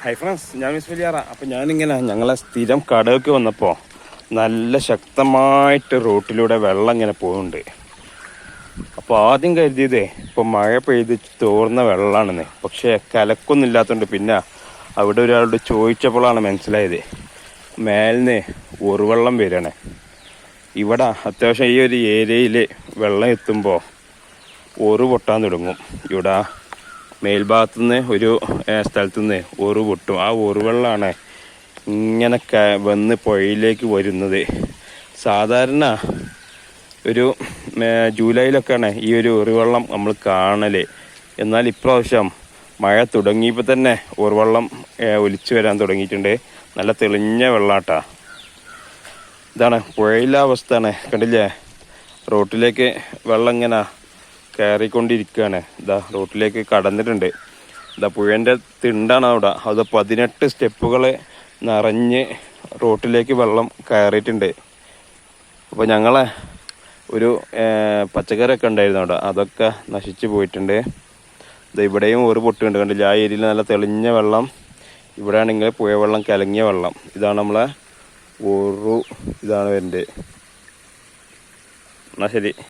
Hi friends, ഞാൻ miss Valiyara. അപ്പം ഞാനിങ്ങനെ ഞങ്ങളെ സ്ഥിരം കടകൾക്ക് വന്നപ്പോൾ നല്ല ശക്തമായിട്ട് റോട്ടിലൂടെ വെള്ളം ഇങ്ങനെ പോകുന്നുണ്ട്. അപ്പോൾ ആദ്യം കരുതിയതേ ഇപ്പോൾ മഴ പെയ്ത് തോർന്ന വെള്ളമാണെന്ന്. പക്ഷേ കലക്കൊന്നും ഇല്ലാത്തതുകൊണ്ട് പിന്നെ അവിടെ ഒരാളോട് ചോദിച്ചപ്പോഴാണ് മനസ്സിലായത് മേലിന്ന് ഉറുവെള്ളം വരികയാണ്. ഇവിടെ അത്യാവശ്യം ഈ ഒരു ഏരിയയിൽ വെള്ളം എത്തുമ്പോൾ ഉറു പൊട്ടാൻ തുടങ്ങും. ഇവിടെ മേൽഭാഗത്തുനിന്ന് ഒരു സ്ഥലത്തുനിന്ന് ഉറു പൊട്ടും. ആ ഉറുവെള്ളമാണ് ഇങ്ങനെ വന്ന് പുഴയിലേക്ക് വരുന്നത്. സാധാരണ ഒരു ജൂലൈയിലൊക്കെയാണ് ഈ ഒരു ഉറുവെള്ളം നമ്മൾ കാണല്. എന്നാൽ ഇപ്രാവശ്യം മഴ തുടങ്ങിയപ്പോൾ തന്നെ ഉറുവെള്ളം ഒലിച്ചു വരാൻ തുടങ്ങിയിട്ടുണ്ട്. നല്ല തെളിഞ്ഞ വെള്ളാട്ടാ. ഇതാണ് പുഴയിലെ അവസ്ഥയാണ്. കണ്ടില്ലേ, റോട്ടിലേക്ക് വെള്ളം ഇങ്ങനെ കയറിക്കൊണ്ടിരിക്കുകയാണ്. ഇതാ റോട്ടിലേക്ക് കടന്നിട്ടുണ്ട്. ഇതാ പുഴേൻ്റെ തിണ്ടാണ് അവിടെ. അത് 18 സ്റ്റെപ്പുകൾ നിറഞ്ഞ് റോട്ടിലേക്ക് വെള്ളം കയറിയിട്ടുണ്ട്. അപ്പോൾ ഞങ്ങളെ ഒരു പച്ചക്കറിയൊക്കെ ഉണ്ടായിരുന്നു അവിടെ, അതൊക്കെ നശിച്ചു പോയിട്ടുണ്ട്. ഇത് ഇവിടെയും ഒരു പൊട്ടുണ്ട്, കണ്ടില്ല. ആ ഏരിയയിൽ നല്ല തെളിഞ്ഞ വെള്ളം. ഇവിടെ ആണെങ്കിൽ പുഴ വെള്ളം, കലങ്ങിയ വെള്ളം. ഇതാണ് നമ്മളെ ഇതാണ് വരുന്നത്. എന്നാൽ ശരി.